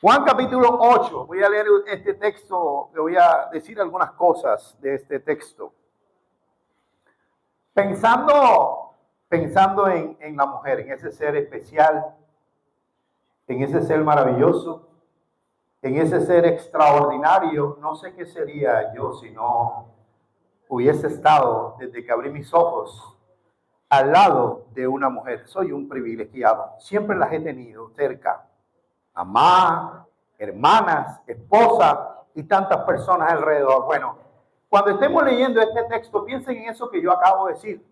Juan capítulo 8. Voy a leer este texto, le voy a decir algunas cosas de este texto. Pensando en la mujer, en ese ser especial, en ese ser maravilloso, en ese ser extraordinario, no sé qué sería yo si no hubiese estado desde que abrí mis ojos al lado de una mujer. Soy un privilegiado, siempre las he tenido cerca. Mamá, hermanas, esposa y tantas personas alrededor. Bueno, cuando estemos leyendo este texto, piensen en eso que yo acabo de decir.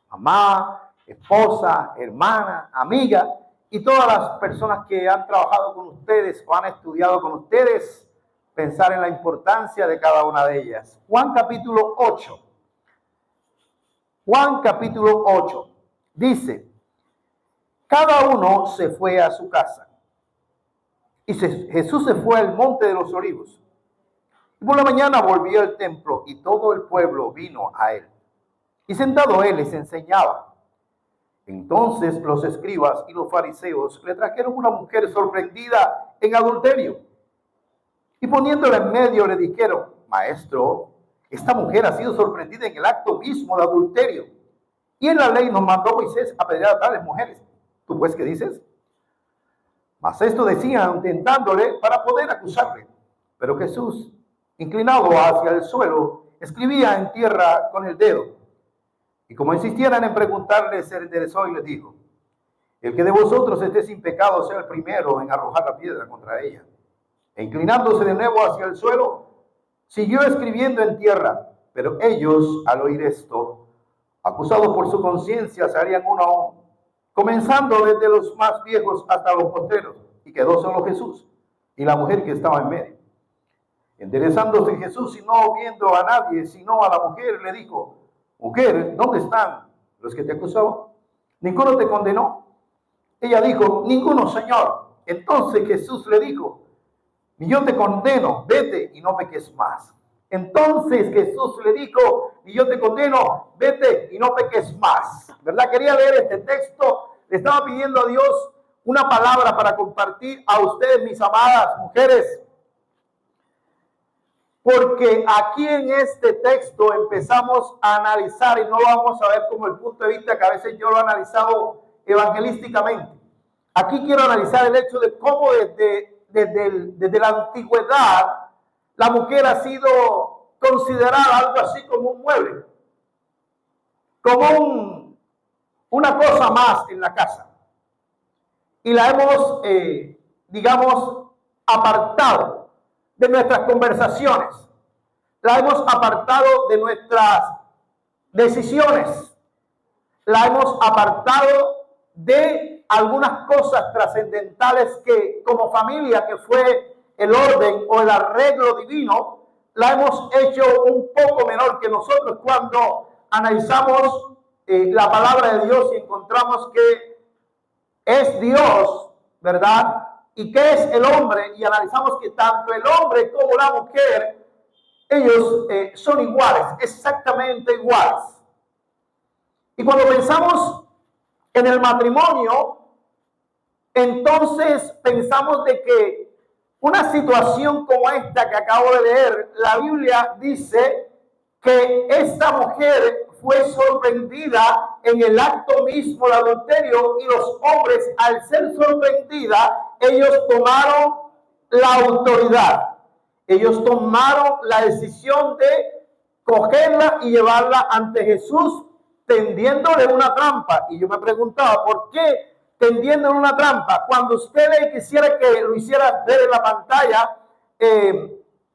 Mamá, esposa, hermana, amiga y todas las personas que han trabajado con ustedes o han estudiado con ustedes, pensar en la importancia de cada una de ellas. Juan capítulo 8. Juan capítulo 8 dice: cada uno se fue a su casa. Y Jesús se fue al monte de los olivos. Y por la mañana volvió al templo y todo el pueblo vino a él. Y sentado él les enseñaba. Entonces los escribas y los fariseos le trajeron una mujer sorprendida en adulterio. Y poniéndola en medio le dijeron: Maestro, esta mujer ha sido sorprendida en el acto mismo de adulterio. Y en la ley nos mandó Moisés apedrear a tales mujeres. ¿Tú pues qué dices? Mas esto decían tentándole para poder acusarle. Pero Jesús, inclinado hacia el suelo, escribía en tierra con el dedo. Y como insistieran en preguntarle, se enderezó y les dijo: el que de vosotros esté sin pecado sea el primero en arrojar la piedra contra ella. E inclinándose de nuevo hacia el suelo, siguió escribiendo en tierra. Pero ellos, al oír esto, acusados por su conciencia, se harían uno a uno, comenzando desde los más viejos hasta los postreros, y quedó solo Jesús y la mujer que estaba en medio. Enderezándose Jesús y no viendo a nadie sino a la mujer, le dijo: mujer, ¿dónde están los que te acusaban? ¿Ninguno te condenó? Ella dijo: ninguno, Señor. Entonces Jesús le dijo: ni yo te condeno, vete y no peques más. Entonces Jesús le dijo: ni yo te condeno, vete y no peques más. ¿Verdad? Quería leer este texto. Le estaba pidiendo a Dios una palabra para compartir a ustedes, mis amadas mujeres. Porque aquí en este texto empezamos a analizar, y no lo vamos a ver como el punto de vista que a veces yo lo he analizado evangelísticamente. Aquí quiero analizar el hecho de cómo desde la antigüedad la mujer ha sido considerada algo así como un mueble, como una cosa más en la casa. Y la hemos, digamos, apartado de nuestras conversaciones, la hemos apartado de nuestras decisiones, la hemos apartado de algunas cosas trascendentales que como familia, que fue el orden o el arreglo divino, la hemos hecho un poco menor que nosotros cuando analizamos la palabra de Dios y encontramos que es Dios, ¿verdad? ¿Y qué es el hombre? Y analizamos que tanto el hombre como la mujer, ellos son iguales, exactamente iguales. Y cuando pensamos en el matrimonio, entonces pensamos de que una situación como esta que acabo de leer, la Biblia dice que esta mujer fue sorprendida en el acto mismo de adulterio, y los hombres, al ser sorprendida, ellos tomaron la autoridad. Ellos tomaron la decisión de cogerla y llevarla ante Jesús, tendiéndole una trampa. Y yo me preguntaba, ¿por qué tendiéndole una trampa? Cuando usted quisiera que lo hiciera ver en la pantalla,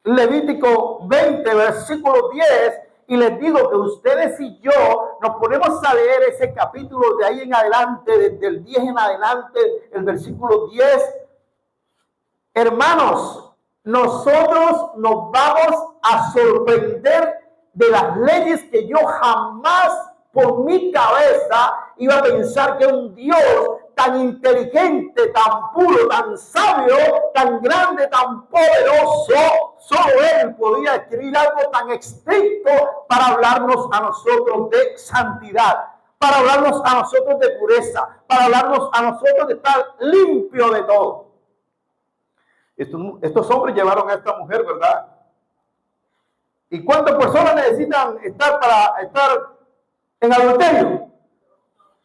Levítico 20, versículo 10, y les digo que ustedes y yo nos ponemos a leer ese capítulo de ahí en adelante, desde el 10 en adelante, el versículo 10. Hermanos, nosotros nos vamos a sorprender de las leyes que yo jamás por mi cabeza iba a pensar que un Dios tan inteligente, tan puro, tan sabio, tan grande, tan poderoso, solo Él podía escribir algo tan estricto para hablarnos a nosotros de santidad, para hablarnos a nosotros de pureza, para hablarnos a nosotros de estar limpio de todo. Estos hombres llevaron a esta mujer, ¿verdad? ¿Y cuántas personas necesitan estar para estar en adulterio?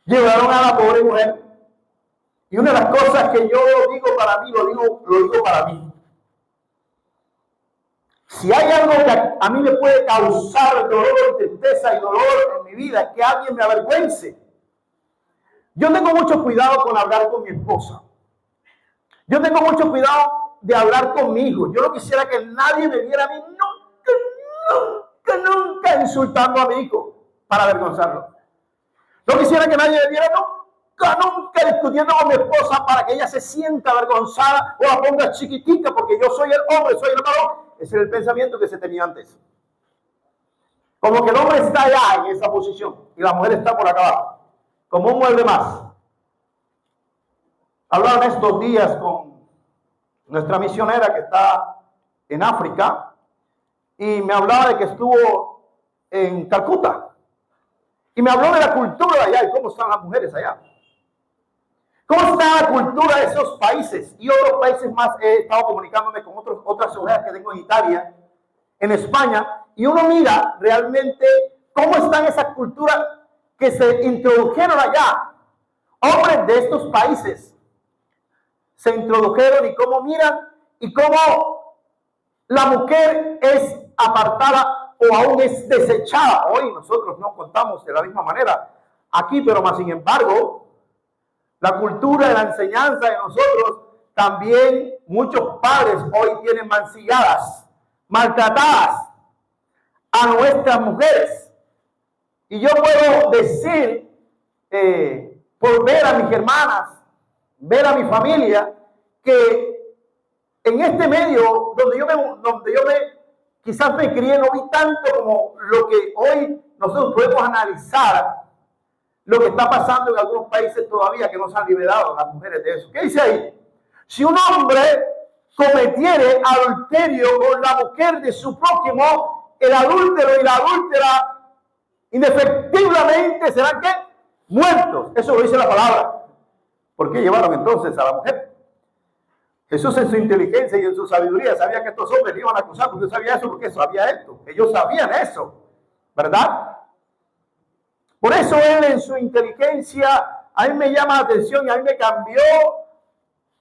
Llevaron a la pobre mujer. Y una de las cosas que yo digo para mí, lo digo para mí. Si hay algo que a mí me puede causar dolor, tristeza y dolor en mi vida, es que alguien me avergüence. Yo tengo mucho cuidado con hablar con mi esposa. Yo tengo mucho cuidado de hablar con mi hijo. Yo no quisiera que nadie me viera a mí nunca insultando a mi hijo para avergonzarlo. No quisiera que nadie me viera nunca discutiendo con mi esposa para que ella se sienta avergonzada o la ponga chiquitita porque yo soy el hombre, soy el varón. Ese era el pensamiento que se tenía antes. Como que el hombre está allá en esa posición y la mujer está por acá abajo, como un mueble más. Hablaron estos días con nuestra misionera que está en África y me hablaba de que estuvo en Calcuta y me habló de la cultura de allá y cómo están las mujeres allá. ¿Cómo está la cultura de esos países? Y otros países más. He estado comunicándome con otras ovejas que tengo en Italia, en España, y uno mira realmente cómo están esas culturas que se introdujeron allá. Hombres de estos países se introdujeron y cómo miran y cómo la mujer es apartada o aún es desechada. Hoy nosotros no contamos de la misma manera aquí, pero más sin embargo, la cultura y la enseñanza de nosotros, también muchos padres hoy tienen mancilladas, maltratadas a nuestras mujeres. Y yo puedo decir, por ver a mis hermanas, ver a mi familia, que en este medio donde yo quizás me crié, no vi tanto como lo que hoy nosotros podemos analizar. Lo que está pasando en algunos países todavía que no se han liberado las mujeres de eso. ¿Qué dice ahí? Si un hombre cometiere adulterio con la mujer de su prójimo, el adúltero y la adúltera indefectiblemente serán ¿qué? Muertos. Eso lo dice la palabra. ¿Por qué llevaron entonces a la mujer? Jesús en su inteligencia y en su sabiduría sabía que estos hombres iban a acusar porque sabía eso, porque sabía esto. Ellos sabían eso, ¿verdad? Por eso él en su inteligencia, a mí me llama la atención y a mí me cambió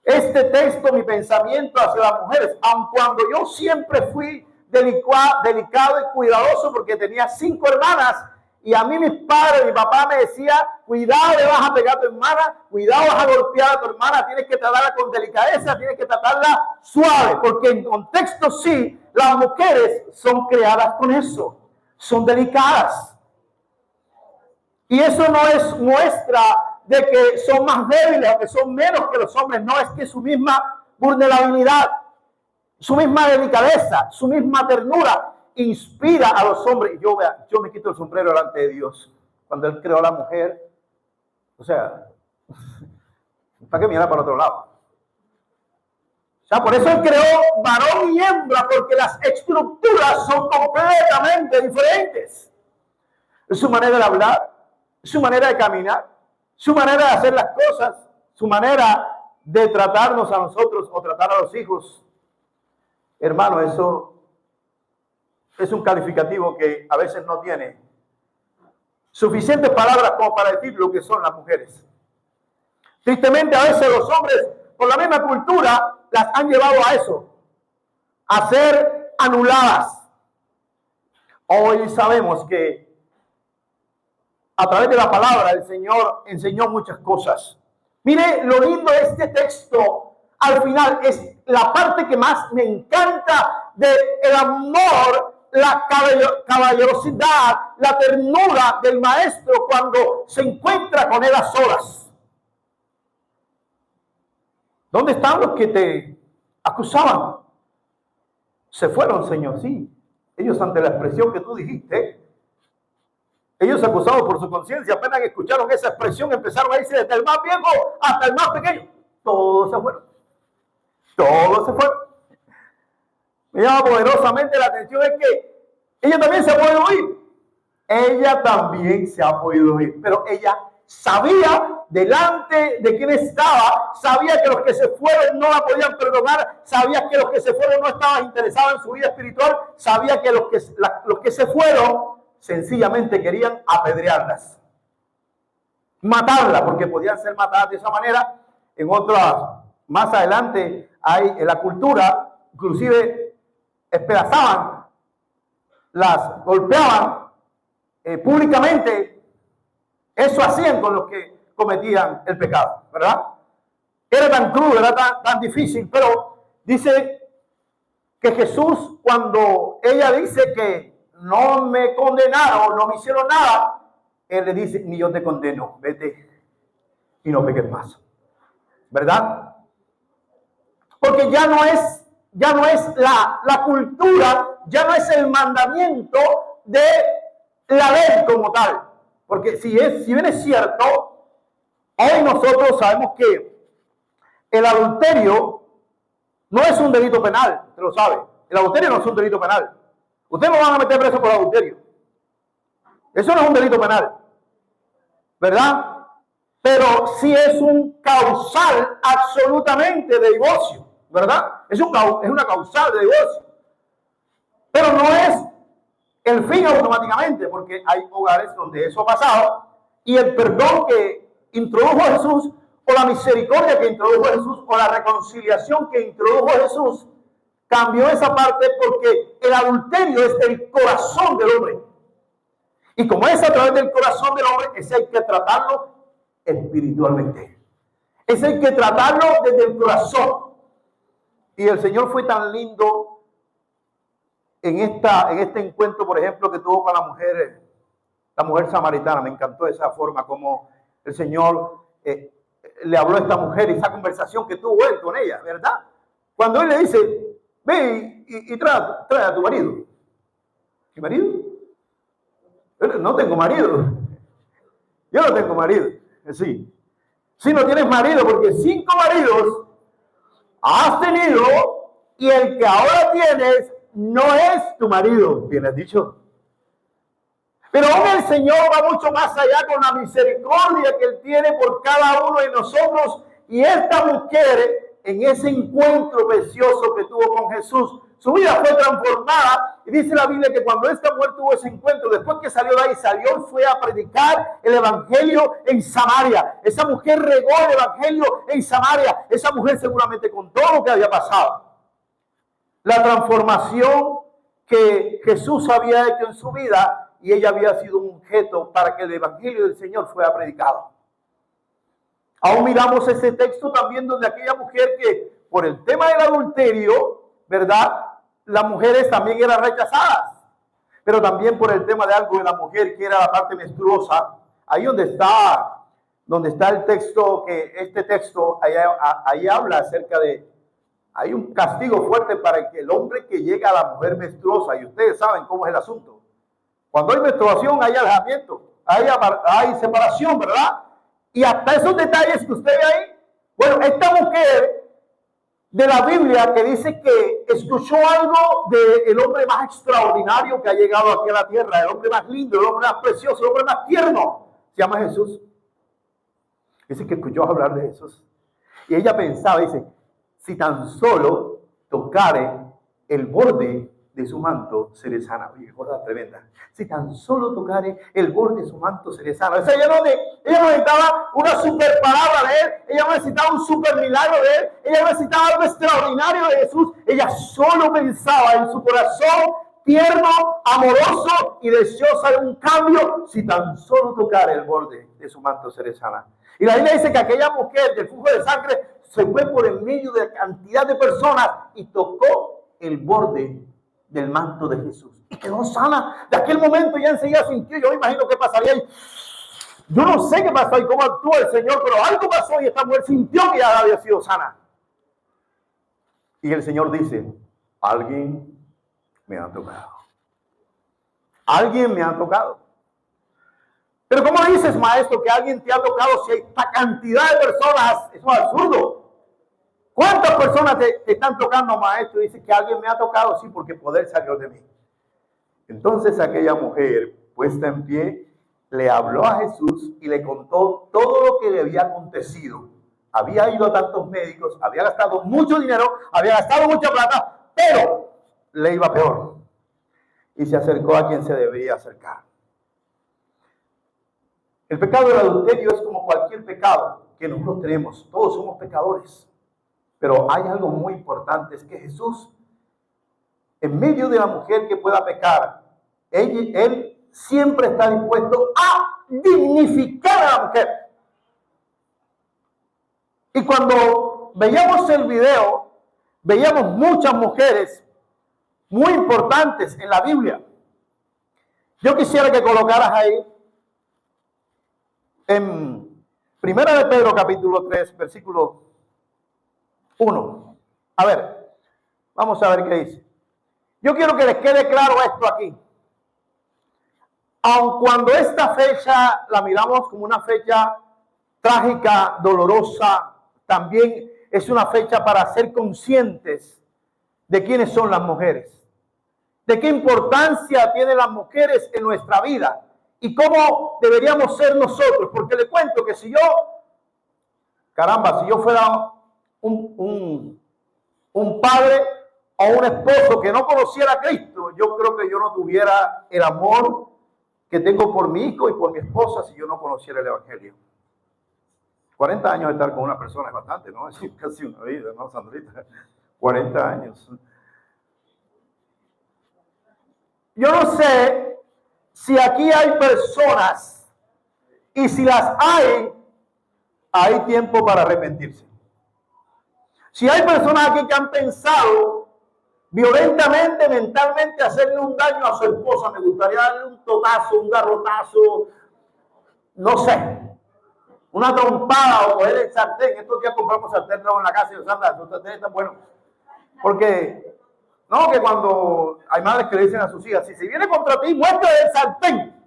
este texto, mi pensamiento hacia las mujeres, aun cuando yo siempre fui delicado y cuidadoso porque tenía 5 hermanas y a mí mis padres, mi papá me decía, cuidado le vas a pegar a tu hermana, cuidado vas a golpear a tu hermana, tienes que tratarla con delicadeza, tienes que tratarla suave, porque en contexto sí, las mujeres son creadas con eso, son delicadas. Y eso no es muestra de que son más débiles o que son menos que los hombres. No, es que su misma vulnerabilidad, su misma delicadeza, su misma ternura inspira a los hombres. Yo me quito el sombrero delante de Dios. Cuando Él creó a la mujer, o sea, ¿para qué mirar para otro lado? O sea, por eso Él creó varón y hembra, porque las estructuras son completamente diferentes. Es su manera de hablar, su manera de caminar, su manera de hacer las cosas, su manera de tratarnos a nosotros o tratar a los hijos. Hermano, eso es un calificativo que a veces no tiene suficientes palabras como para decir lo que son las mujeres. Tristemente, a veces los hombres, por la misma cultura, las han llevado a eso, a ser anuladas. Hoy sabemos que a través de la palabra el Señor enseñó muchas cosas. Mire lo lindo de este texto. Al final es la parte que más me encanta del amor, la caballerosidad, la ternura del maestro cuando se encuentra con él a solas. ¿Dónde están los que te acusaban? Se fueron, Señor, sí. Ellos ante la expresión que tú dijiste, ellos acusados por su conciencia, apenas que escucharon esa expresión, empezaron a irse desde el más viejo hasta el más pequeño. Todos se fueron. Todos se fueron. Me llama poderosamente la atención es que ella también se ha podido ir. Ella también se ha podido ir, pero ella sabía delante de quién estaba, sabía que los que se fueron no la podían perdonar, sabía que los que se fueron no estaban interesados en su vida espiritual, sabía que los que se fueron sencillamente querían apedrearlas, matarlas, porque podían ser matadas de esa manera. En otras, más adelante, hay en la cultura, inclusive despedazaban, las golpeaban públicamente. Eso hacían con los que cometían el pecado, ¿verdad? Era tan crudo, era tan difícil, pero dice que Jesús, cuando ella dice que no me condenaron, no me hicieron nada, Él le dice, ni yo te condeno, vete y no peques más, ¿verdad? Porque ya no es la cultura, ya no es el mandamiento de la ley como tal. Porque si bien es cierto, hoy nosotros sabemos que el adulterio no es un delito penal, usted lo sabe. El adulterio no es un delito penal. Ustedes no van a meter preso por adulterio. Eso no es un delito penal, ¿verdad? Pero sí es un causal absolutamente de divorcio, ¿verdad? Es una causal de divorcio. Pero no es el fin automáticamente, porque hay hogares donde eso ha pasado y el perdón que introdujo Jesús, o la misericordia que introdujo Jesús, o la reconciliación que introdujo Jesús, cambió esa parte, porque el adulterio es del corazón del hombre. Y como es a través del corazón del hombre, ese hay que tratarlo espiritualmente. Ese hay que tratarlo desde el corazón. Y el Señor fue tan lindo en este encuentro, por ejemplo, que tuvo con la mujer samaritana. Me encantó esa forma como el Señor le habló a esta mujer, y esa conversación que tuvo Él con ella, ¿verdad? Cuando Él le dice, ve y trae a tu marido. ¿Qué marido? Yo no tengo marido. Yo no tengo marido. Sí. Si no tienes marido, porque 5 maridos has tenido y el que ahora tienes no es tu marido, bien has dicho. Pero aún el Señor va mucho más allá con la misericordia que Él tiene por cada uno de nosotros. Y esta mujer, en ese encuentro precioso que tuvo con Jesús, su vida fue transformada. Y dice la Biblia que cuando esta mujer tuvo ese encuentro, después que salió de ahí, salió y fue a predicar el evangelio en Samaria. Esa mujer regó el evangelio en Samaria. Esa mujer seguramente contó lo que había pasado. La transformación que Jesús había hecho en su vida, y ella había sido un objeto para que el evangelio del Señor fuera predicado. Aún miramos ese texto también donde aquella mujer que por el tema del adulterio, ¿verdad? Las mujeres también eran rechazadas, pero también por el tema de algo de la mujer que era la parte menstruosa. Ahí donde está el texto, que este texto ahí habla acerca de, hay un castigo fuerte para el hombre que llega a la mujer menstruosa, y ustedes saben cómo es el asunto. Cuando hay menstruación hay alejamiento, hay separación, ¿verdad? Y hasta esos detalles que usted ve ahí. Bueno, esta mujer de la Biblia que dice que escuchó algo del hombre más extraordinario que ha llegado aquí a la tierra, el hombre más lindo, el hombre más precioso, el hombre más tierno, se llama Jesús. Dice que escuchó hablar de Jesús. Y ella pensaba, dice, si tan solo tocare el borde de su manto, seré sana. Oye, cosa tremenda. Si tan solo tocare el borde de su manto, seré sana. O sea, ella no necesitaba una super palabra de Él, ella no necesitaba un super milagro de Él, ella no necesitaba algo extraordinario de Jesús. Ella solo pensaba en su corazón tierno, amoroso y deseosa de un cambio. Si tan solo tocare el borde de su manto, seré sana. Y la Biblia dice que aquella mujer del flujo de sangre se fue por el medio de cantidad de personas y tocó el borde del manto de Jesús y quedó sana. De aquel momento ya enseguida sintió, yo me imagino qué pasaría ahí. Yo no sé qué pasó y cómo actuó el Señor, pero algo pasó y esta mujer sintió que ya había sido sana. Y el Señor dice, alguien me ha tocado. Alguien me ha tocado. Pero ¿cómo dices, maestro, que alguien te ha tocado si hay esta cantidad de personas? Eso es absurdo. ¿Cuántas personas te están tocando, maestro? Y dice que alguien me ha tocado, sí, porque poder salió de mí. Entonces aquella mujer, puesta en pie, le habló a Jesús y le contó todo lo que le había acontecido. Había ido a tantos médicos, había gastado mucho dinero, había gastado mucha plata, pero le iba peor. Y se acercó a quien se debería acercar. El pecado del adulterio es como cualquier pecado que nosotros tenemos. Todos somos pecadores. Pero hay algo muy importante, es que Jesús, en medio de la mujer que pueda pecar, él siempre está dispuesto a dignificar a la mujer. Y cuando veíamos el video, veíamos muchas mujeres muy importantes en la Biblia. Yo quisiera que colocaras ahí en Primera de Pedro capítulo 3, versículo 1. A ver, vamos a ver qué dice. Yo quiero que les quede claro esto aquí. Aun cuando esta fecha la miramos como una fecha trágica, dolorosa, también es una fecha para ser conscientes de quiénes son las mujeres, de qué importancia tienen las mujeres en nuestra vida y cómo deberíamos ser nosotros. Porque le cuento que si yo fuera un padre o un esposo que no conociera a Cristo, yo creo que yo no tuviera el amor que tengo por mi hijo y por mi esposa si yo no conociera el Evangelio. 40 años de estar con una persona es bastante, ¿no? Es casi una vida, ¿no, Sandrita? 40 años. Yo no sé si aquí hay personas y si las hay tiempo para arrepentirse. Si hay personas aquí que han pensado violentamente, mentalmente, hacerle un daño a su esposa, me gustaría darle un totazo, un garrotazo, no sé, una trompada o coger el sartén. Estos días compramos sartén nuevo en la casa y Sandra, los sartenes están buenos. Porque, no, que cuando hay madres que le dicen a sus hijas, si se viene contra ti, muestra el sartén.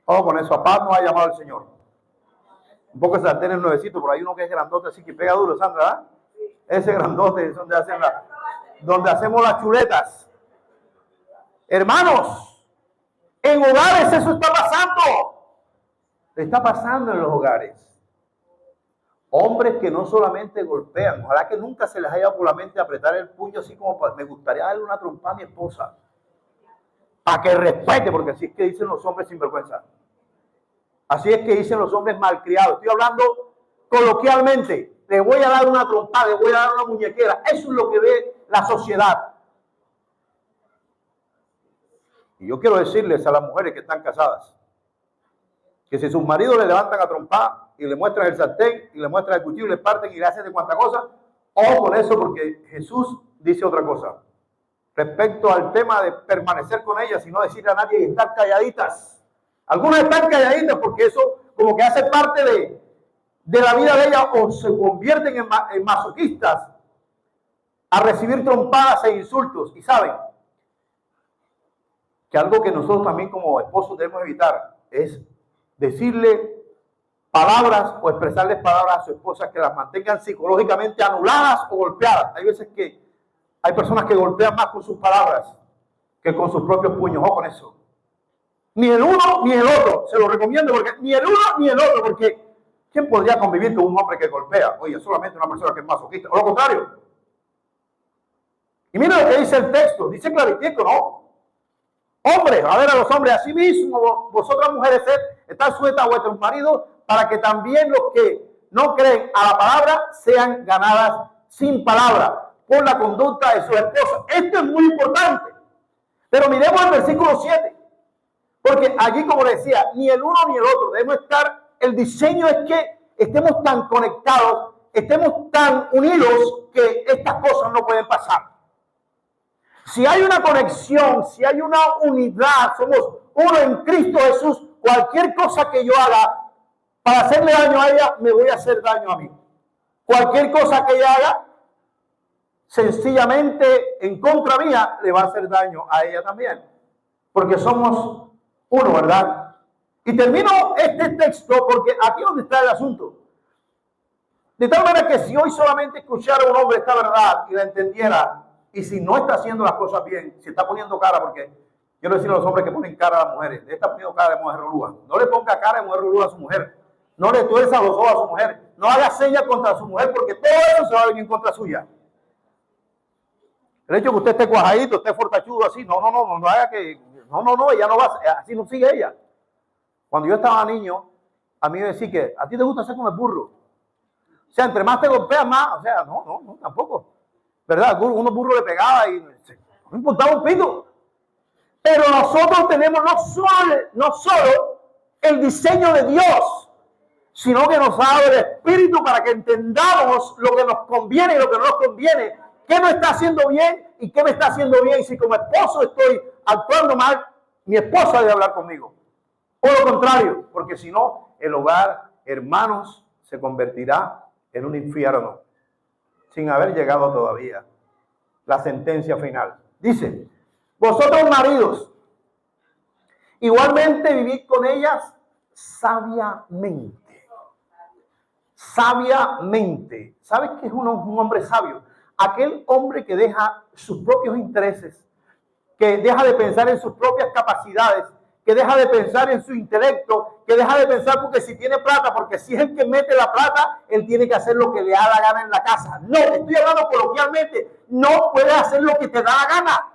Ojo con eso, a paz no ha llamado el Señor. Un poco de sartén es nuevecito, pero hay uno que es grandote, así que pega duro, Sandra, ¿eh? Ese grandote es donde hacemos las chuletas. Hermanos, en hogares eso está pasando. Está pasando en los hogares. Hombres que no solamente golpean, ojalá que nunca se les haya por la mente apretar el puño así como me gustaría darle una trompada a mi esposa. Para que respete, porque así es que dicen los hombres sinvergüenza. Así es que dicen los hombres malcriados. Estoy hablando coloquialmente. Le voy a dar una trompada, le voy a dar una muñequera. Eso es lo que ve la sociedad. Y yo quiero decirles a las mujeres que están casadas que si sus maridos le levantan a trompar y le muestran el sartén y le muestran el cuchillo y le parten y le hacen de cuanta cosa, ojo con eso, porque Jesús dice otra cosa respecto al tema de permanecer con ellas y no decirle a nadie y estar calladitas. Algunas están calladitas porque eso como que hace parte de la vida de ellas, o se convierten en masoquistas a recibir trompadas e insultos. Y saben que algo que nosotros también como esposos debemos evitar es decirle palabras o expresarles palabras a su esposa que las mantengan psicológicamente anuladas o golpeadas. Hay veces que hay personas que golpean más con sus palabras que con sus propios puños. Ojo con eso. Ni el uno ni el otro. Se lo recomiendo, porque ni el uno ni el otro, porque ¿quién podría convivir con un hombre que golpea? Oye, solamente una persona que es masoquista. O lo contrario. Y mira lo que dice el texto. Dice claritico, ¿no? Hombres, a ver a los hombres, así mismo vosotras mujeres están sujetas a vuestros maridos, para que también los que no creen a la palabra sean ganadas sin palabra por la conducta de sus esposas. Esto es muy importante. Pero miremos el versículo 7. Porque allí, como decía, ni el uno ni el otro debemos estar. El diseño es que estemos tan conectados, estemos tan unidos, que estas cosas no pueden pasar. Si hay una conexión, si hay una unidad, somos uno en Cristo Jesús, cualquier cosa que yo haga para hacerle daño a ella, me voy a hacer daño a mí. Cualquier cosa que ella haga, sencillamente en contra mía, le va a hacer daño a ella también. Porque somos uno, ¿verdad? Y termino este texto porque aquí es donde está el asunto. De tal manera que si hoy solamente escuchara a un hombre esta verdad y la entendiera, y si no está haciendo las cosas bien, si está poniendo cara, porque quiero decirle a los hombres que ponen cara a las mujeres, esta poniendo cara de mujer rulúa. No le ponga cara de mujer rulúa a su mujer. No le tuerza los ojos a su mujer. No haga señas contra su mujer porque todo eso se va a venir en contra suya. El hecho de que usted esté cuajadito, esté fortachudo así, no haga que, ella no va, así no sigue ella. Cuando yo estaba niño, a mí me decía que a ti te gusta hacer como el burro. O sea, entre más te golpeas más, o sea, no, tampoco. ¿Verdad? Uno burro le pegaba y no importaba un pito. Pero nosotros tenemos no solo el diseño de Dios, sino que nos ha dado el Espíritu para que entendamos lo que nos conviene y lo que no nos conviene. ¿Qué me está haciendo bien y qué me está haciendo bien? Y si como esposo estoy actuando mal, mi esposa debe hablar conmigo. O lo contrario, porque si no, el hogar, hermanos, se convertirá en un infierno, sin haber llegado todavía la sentencia final. Dice, vosotros maridos, igualmente vivid con ellas sabiamente. Sabiamente. ¿Sabes qué es un hombre sabio? Aquel hombre que deja sus propios intereses, que deja de pensar en sus propias capacidades, que deja de pensar en su intelecto, que deja de pensar porque si tiene plata, porque si es el que mete la plata, él tiene que hacer lo que le da la gana en la casa. No, estoy hablando coloquialmente, no puedes hacer lo que te da la gana.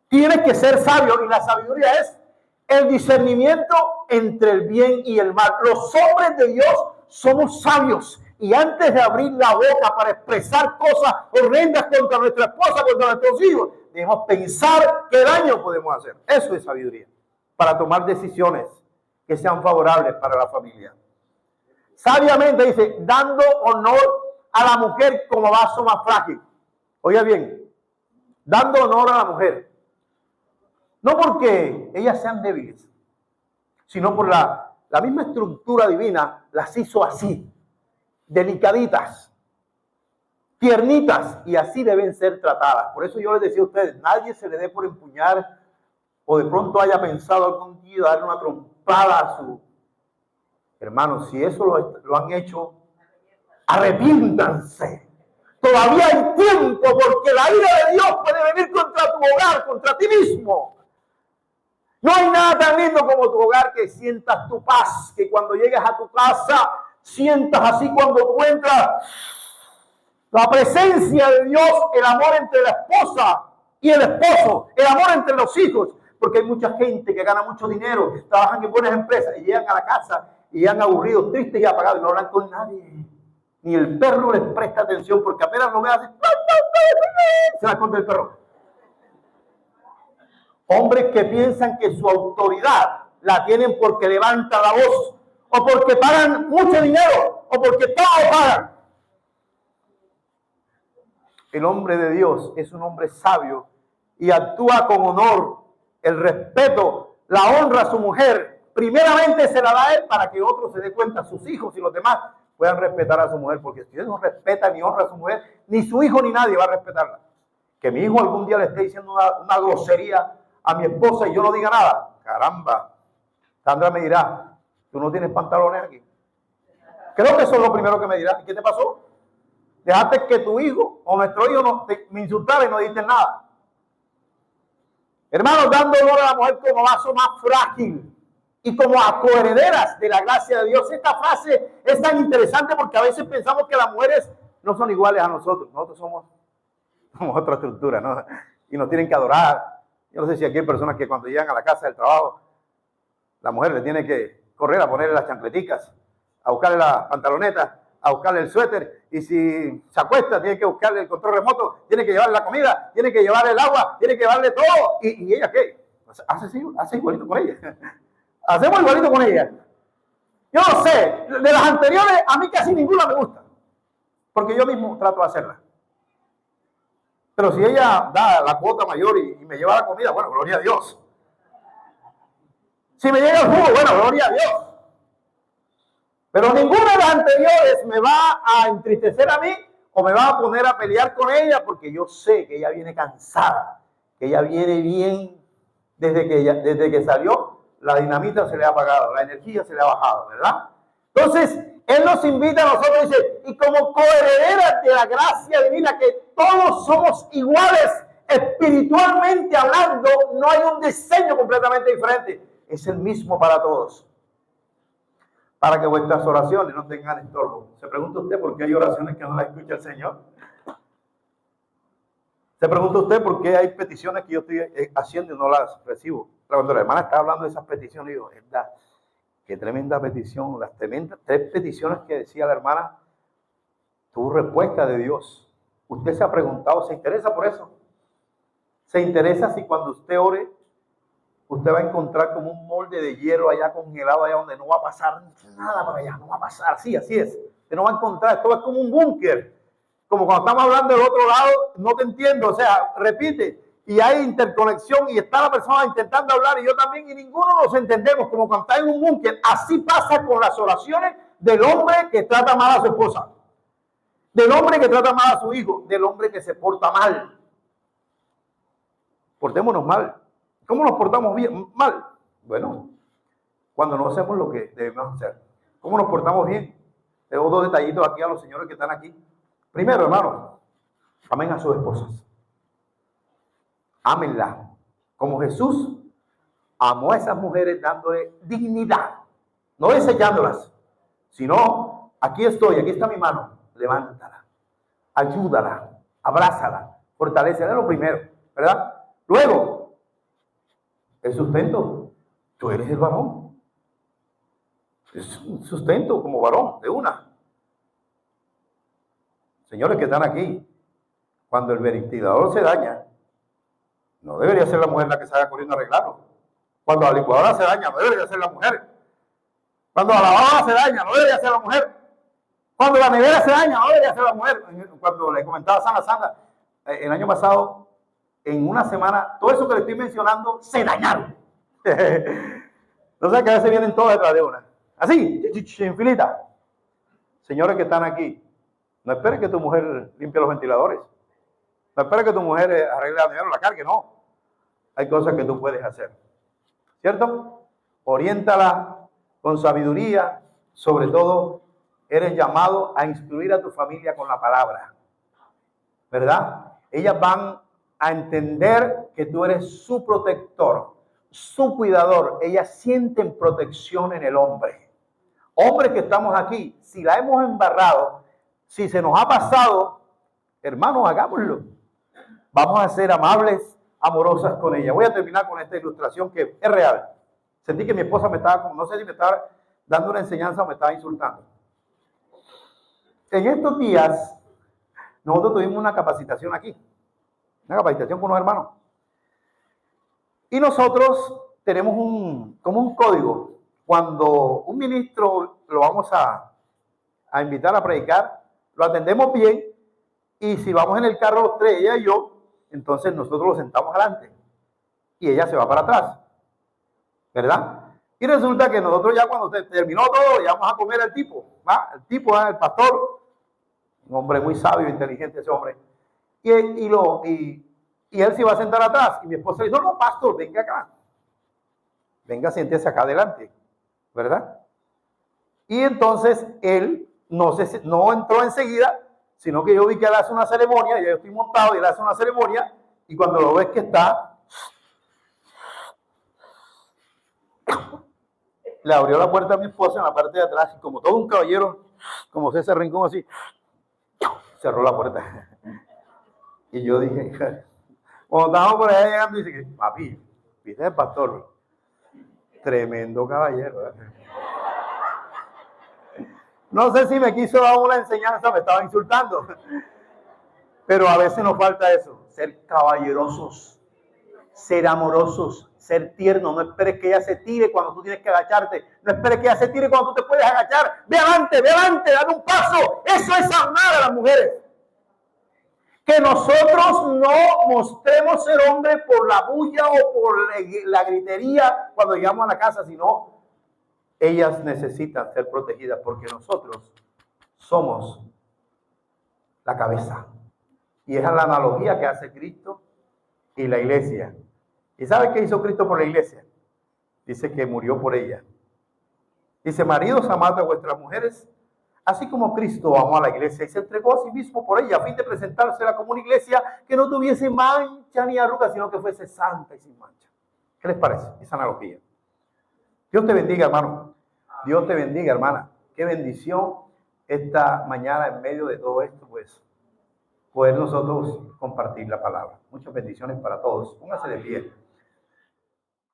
Tienes que ser sabio y la sabiduría es el discernimiento entre el bien y el mal. Los hombres de Dios somos sabios y antes de abrir la boca para expresar cosas horrendas contra nuestra esposa, contra nuestros hijos, debemos pensar qué daño podemos hacer. Eso es sabiduría, para tomar decisiones que sean favorables para la familia. Sabiamente dice, dando honor a la mujer como vaso más frágil. Oiga bien, dando honor a la mujer. No porque ellas sean débiles, sino por la misma estructura divina las hizo así, delicaditas, tiernitas, y así deben ser tratadas. Por eso yo les decía a ustedes, nadie se le dé por empuñar o de pronto haya pensado algún día darle una trompada a su hermano. Si eso lo han hecho, arrepiéntanse. Todavía hay tiempo porque la ira de Dios puede venir contra tu hogar, contra ti mismo. No hay nada tan lindo como tu hogar que sientas tu paz, que cuando llegues a tu casa sientas así cuando tú entras la presencia de Dios, el amor entre la esposa y el esposo, el amor entre los hijos, porque hay mucha gente que gana mucho dinero, trabajan en buenas empresas y llegan a la casa y llegan aburridos, tristes y apagados y no hablan con nadie. Ni el perro les presta atención porque apenas lo ve así, se la esconde el perro. Hombres que piensan que su autoridad la tienen porque levantan la voz, o porque pagan mucho dinero, o porque todo pagan. El hombre de Dios es un hombre sabio y actúa con honor, el respeto, la honra a su mujer. Primeramente se la da a él para que otro se dé cuenta, sus hijos y los demás puedan respetar a su mujer, porque si él no respeta ni honra a su mujer, ni su hijo ni nadie va a respetarla. Que mi hijo algún día le esté diciendo una grosería a mi esposa y yo no diga nada. Caramba, Sandra me dirá, tú no tienes pantalones aquí. Creo que eso es lo primero que me dirá. ¿Y qué te pasó? Dejaste que tu hijo o nuestro hijo me insultara y no dijiste nada. Hermanos, dando honor a la mujer como vaso más frágil y como a coherederas de la gracia de Dios. Esta frase es tan interesante porque a veces pensamos que las mujeres no son iguales a nosotros. Nosotros somos otra estructura, ¿no? Y nos tienen que adorar. Yo no sé si aquí hay personas que cuando llegan a la casa del trabajo, la mujer le tiene que correr a ponerle las chancleticas, a buscarle las pantalonetas, a buscarle el suéter, y si se acuesta tiene que buscarle el control remoto, tiene que llevarle la comida, tiene que llevarle el agua, tiene que llevarle todo. ¿Y ella qué? Hace igualito con ella. Hacemos igualito con ella. Yo no sé, de las anteriores a mí casi ninguna me gusta, porque yo mismo trato de hacerla. Pero si ella da la cuota mayor y me lleva la comida, bueno, gloria a Dios. Si me llega el jugo, bueno, gloria a Dios. Pero ninguna de las anteriores me va a entristecer a mí o me va a poner a pelear con ella, porque yo sé que ella viene cansada, que ella viene bien desde que salió, la dinamita se le ha apagado, la energía se le ha bajado, ¿verdad? Entonces, Él nos invita a nosotros y dice, y como coherederas de la gracia divina, que todos somos iguales Espiritualmente hablando, no hay un diseño completamente diferente. Es el mismo para todos. Para que vuestras oraciones no tengan estorbo. ¿Se pregunta usted por qué hay oraciones que no las escucha el Señor? ¿Se pregunta usted por qué hay peticiones que yo estoy haciendo y no las recibo? Cuando la hermana está hablando de esas peticiones, digo, ¿verdad? Qué tremenda petición. Las tremendas 3 peticiones que decía la hermana, tuvo respuesta de Dios. Usted se ha preguntado, ¿se interesa por eso? ¿Se interesa si cuando usted ore, usted va a encontrar como un molde de hielo allá congelado, allá donde no va a pasar nada para allá, no va a pasar? Sí, así es. Usted no va a encontrar, esto es como un búnker. Como cuando estamos hablando del otro lado, no te entiendo, o sea, repite, y hay interconexión y está la persona intentando hablar y yo también, y ninguno nos entendemos, como cuando está en un búnker. Así pasa con las oraciones del hombre que trata mal a su esposa, del hombre que trata mal a su hijo, del hombre que se porta mal. Portémonos mal. ¿Cómo nos portamos bien? Mal. Bueno, cuando no hacemos lo que debemos hacer. ¿Cómo nos portamos bien? Tengo 2 detallitos aquí a los señores que están aquí. Primero, hermanos, amen a sus esposas. Ámenla. Como Jesús amó a esas mujeres dándole dignidad. No desechándolas, sino, aquí estoy, aquí está mi mano. Levántala, ayúdala, abrázala, fortalécela. Es lo primero, ¿verdad? Luego, el sustento. Tú eres el varón. Es un sustento como varón, de una. Señores que están aquí, cuando el ventilador se daña, no debería ser la mujer la que salga corriendo a arreglarlo. Cuando la licuadora se daña, no debería ser la mujer. Cuando la lavadora se daña, no debería ser la mujer. Cuando la nevera se daña, no debería ser la mujer. Cuando le comentaba a Sandra, el año pasado, en una semana, todo eso que le estoy mencionando, se dañaron. Entonces, que a veces vienen todas detrás de una. Así, en filita. Señores que están aquí, no esperes que tu mujer limpie los ventiladores. No esperes que tu mujer arregle la nevera o la cargue, no. Hay cosas que tú puedes hacer. ¿Cierto? Oriéntala con sabiduría. Sobre todo, eres llamado a instruir a tu familia con la palabra. ¿Verdad? Ellas van a entender que tú eres su protector, su cuidador. Ellas sienten protección en el hombre. Hombres que estamos aquí, si la hemos embarrado, si se nos ha pasado, hermanos, hagámoslo. Vamos a ser amables, amorosas con ella. Voy a terminar con esta ilustración que es real. Sentí que mi esposa me estaba, no sé si me estaba dando una enseñanza o me estaba insultando. En estos días, nosotros tuvimos una capacitación aquí. Una capacitación con unos hermanos. Y nosotros tenemos como un código. Cuando un ministro lo vamos a invitar a predicar, lo atendemos bien. Y si vamos en el carro los 3, ella y yo, entonces nosotros lo sentamos adelante. Y ella se va para atrás. ¿Verdad? Y resulta que nosotros ya cuando terminó todo, ya vamos a comer al tipo. ¿Va? El tipo, el pastor, un hombre muy sabio, inteligente ese hombre. Y él se iba a sentar atrás. Y mi esposa le dijo, no, pastor, venga acá. Venga, siéntese acá adelante. ¿Verdad? Y entonces él no entró enseguida, sino que yo vi que él hace una ceremonia, y yo estoy montado y él hace una ceremonia, y cuando lo ves que está, le abrió la puerta a mi esposa en la parte de atrás, y como todo un caballero, como César Rincón así, cerró la puerta. Y yo dije, cuando estábamos por allá llegando, dice, papi, ¿viste el pastor? Tremendo caballero. No sé si me quiso dar una enseñanza, me estaba insultando. Pero a veces nos falta eso, ser caballerosos, ser amorosos, ser tiernos. No esperes que ella se tire cuando tú tienes que agacharte. No esperes que ella se tire cuando tú te puedes agachar. Ve adelante, dale un paso. Eso es amar a las mujeres. Que nosotros no mostremos ser hombres por la bulla o por la gritería cuando llegamos a la casa, sino ellas necesitan ser protegidas porque nosotros somos la cabeza. Y esa es la analogía que hace Cristo y la iglesia. ¿Y sabe qué hizo Cristo por la iglesia? Dice que murió por ella. Dice, maridos, amad a vuestras mujeres, Así como Cristo amó a la iglesia y se entregó a sí mismo por ella, a fin de presentársela como una iglesia que no tuviese mancha ni arruga, sino que fuese santa y sin mancha. ¿Qué les parece esa analogía? Dios te bendiga, hermano. Dios te bendiga, hermana. Qué bendición esta mañana en medio de todo esto, pues, poder nosotros compartir la palabra. Muchas bendiciones para todos. Póngase de pie.